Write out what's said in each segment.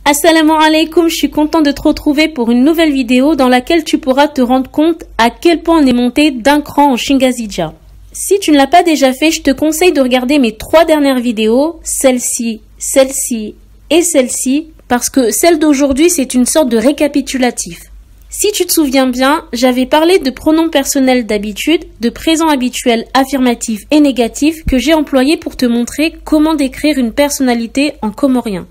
Assalamu alaikum, je suis contente de te retrouver pour une nouvelle vidéo dans laquelle tu pourras te rendre compte à quel point on est monté d'un cran en Shingazija. Si tu ne l'as pas déjà fait, je te conseille de regarder mes 3 dernières vidéos, celle-ci, celle-ci et celle-ci, parce que celle d'aujourd'hui c'est une sorte de récapitulatif. Si tu te souviens bien, j'avais parlé de pronoms personnels d'habitude, de présent habituel affirmatif et négatif que j'ai employé pour te montrer comment décrire une personnalité en comorien.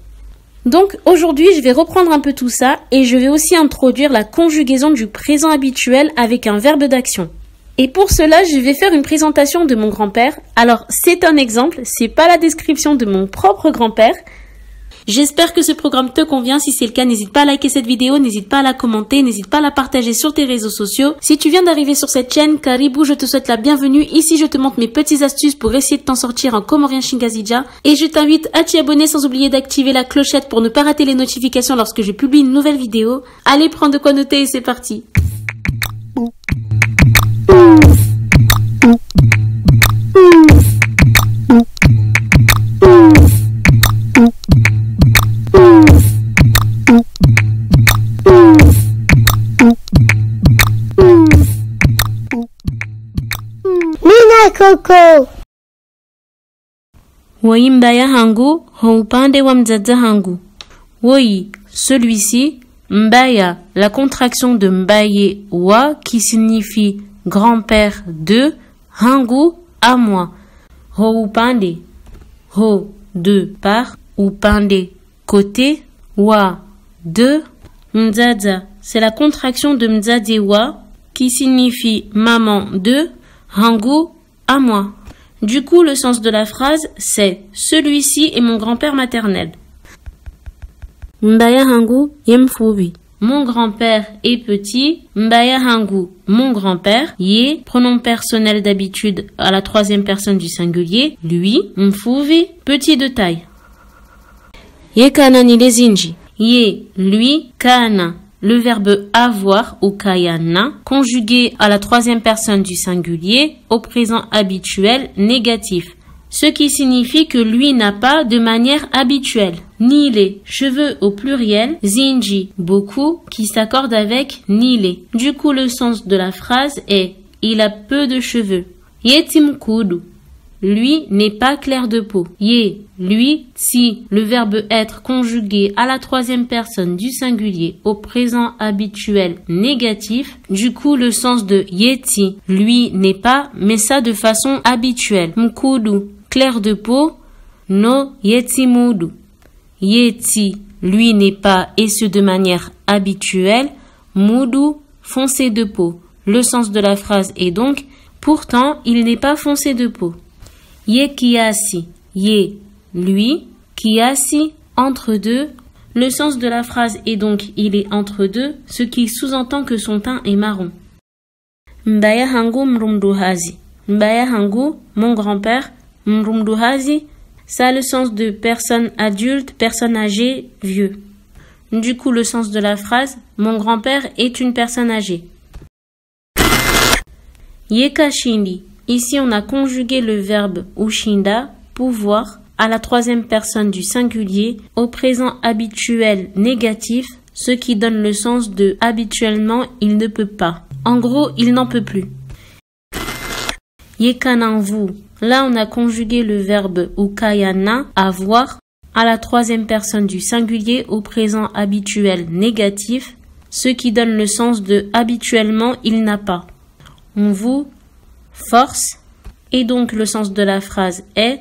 Donc aujourd'hui, je vais reprendre un peu tout ça et je vais aussi introduire la conjugaison du présent habituel avec un verbe d'action. Et pour cela, je vais faire une présentation de mon grand-père. Alors, c'est un exemple, c'est pas la description de mon propre grand-père. J'espère que ce programme te convient. Si c'est le cas, n'hésite pas à liker cette vidéo, n'hésite pas à la commenter, n'hésite pas à la partager sur tes réseaux sociaux. Si tu viens d'arriver sur cette chaîne, Karibou, je te souhaite la bienvenue. Ici, je te montre mes petites astuces pour essayer de t'en sortir en comorien Shingazija. Et je t'invite à t'y abonner sans oublier d'activer la clochette pour ne pas rater les notifications lorsque je publie une nouvelle vidéo. Allez, prends de quoi noter et c'est parti. Coco. Woyi mbaya hangu ho upande wa mzaza hangu. Woyi, celui-ci, mbaya, la contraction de mbaye wa qui signifie grand-père de, hangu, à moi. Ho upande, ho, de, par, upande, côté, wa, de, mzaza, c'est la contraction de mzaze wa qui signifie maman de, hangu, à moi. Du coup, le sens de la phrase, c'est « Celui-ci est mon grand-père maternel ». Mbaya hangu yemfubi. Mon grand-père est petit. Mbaya hangu, mon grand-père. Ye, pronom personnel d'habitude à la 3e personne du singulier. Lui, mfuvi, petit de taille. Ye kana ni lezinji. Ye, lui, kana. Le verbe avoir ou kayana, conjugué à la 3e personne du singulier, au présent habituel négatif. Ce qui signifie que lui n'a pas de manière habituelle. Ni les cheveux au pluriel, zinji, beaucoup, qui s'accorde avec ni les. Du coup, le sens de la phrase est il a peu de cheveux. Yetim kudu. Lui n'est pas clair de peau. Ye, lui, si le verbe être conjugué à la 3e personne du singulier au présent habituel négatif, du coup le sens de yeti, lui n'est pas, mais ça de façon habituelle. Mkudu, clair de peau, no yeti mudu. Yeti, lui n'est pas, et ce de manière habituelle. Mudu, foncé de peau. Le sens de la phrase est donc, pourtant il n'est pas foncé de peau. Ye kiasi, ye, lui, kiasi, entre deux. Le sens de la phrase est donc il est entre deux, ce qui sous-entend que son teint est marron. Mbaya hangu mrumduhazi. Mbaya hangu, mon grand-père, mrumduhazi, ça a le sens de personne adulte, personne âgée, vieux. Du coup, le sens de la phrase, mon grand-père est une personne âgée. Ye kashindi. Ici, on a conjugué le verbe ushinda, pouvoir, à la 3e personne du singulier, au présent habituel négatif, ce qui donne le sens de habituellement, il ne peut pas. En gros, il n'en peut plus. Yekananvu. Là, on a conjugué le verbe ukayana, avoir, à la 3e personne du singulier, au présent habituel négatif, ce qui donne le sens de habituellement, il n'a pas. On vous force, et donc le sens de la phrase est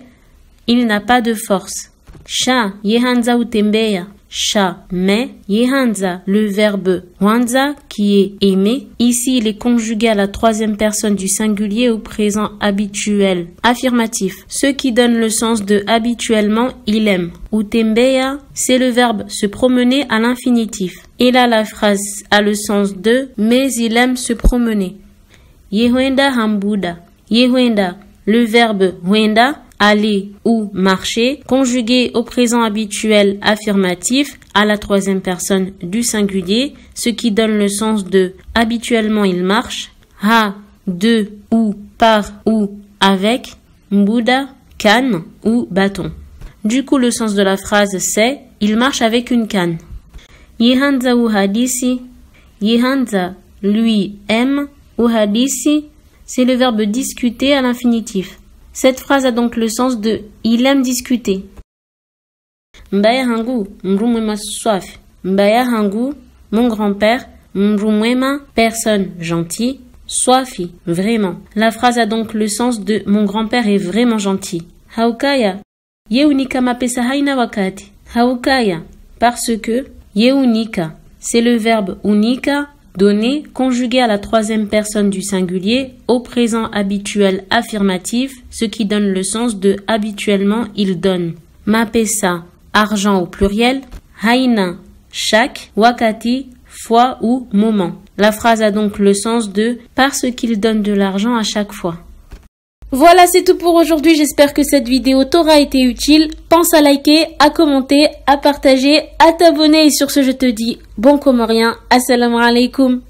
il n'a pas de force. Sha yehanza utembeya. Sha, mais yehanza, le verbe wanza qui est aimer. Ici, il est conjugué à la 3e personne du singulier au présent habituel affirmatif, ce qui donne le sens de habituellement il aime. Utembeya, c'est le verbe se promener à l'infinitif. Et là, la phrase a le sens de mais il aime se promener. Yehuenda hambuda. Yehuenda, le verbe huenda, aller ou marcher, conjugué au présent habituel affirmatif à la 3e personne du singulier, ce qui donne le sens de habituellement il marche. Ha, de ou par ou avec. Mbuda, canne ou bâton. Du coup, le sens de la phrase c'est il marche avec une canne. Yihanza uhadisi. Yihanza, lui, aime. Uhadisi, c'est le verbe discuter à l'infinitif. Cette phrase a donc le sens de il aime discuter. Mbaya hangu, mrumwema swafi. Mbaya hangu, mon grand-père. Mrumwema, personne gentille. Swafi, vraiment. La phrase a donc le sens de mon grand-père est vraiment gentil. Haukaya, yeunika mapesa haina wakati. Haukaya, parce que yeunika, c'est le verbe unika, donner, conjugué à la troisième personne du singulier, au présent habituel affirmatif, ce qui donne le sens de habituellement il donne. Mapesa, argent au pluriel. Haina, chaque. Wakati, fois ou moment. La phrase a donc le sens de parce qu'il donne de l'argent à chaque fois. Voilà, c'est tout pour aujourd'hui. J'espère que cette vidéo t'aura été utile. Pense à liker, à commenter, à partager, à t'abonner. Et sur ce, je te dis bon comorien. Assalamu alaikum.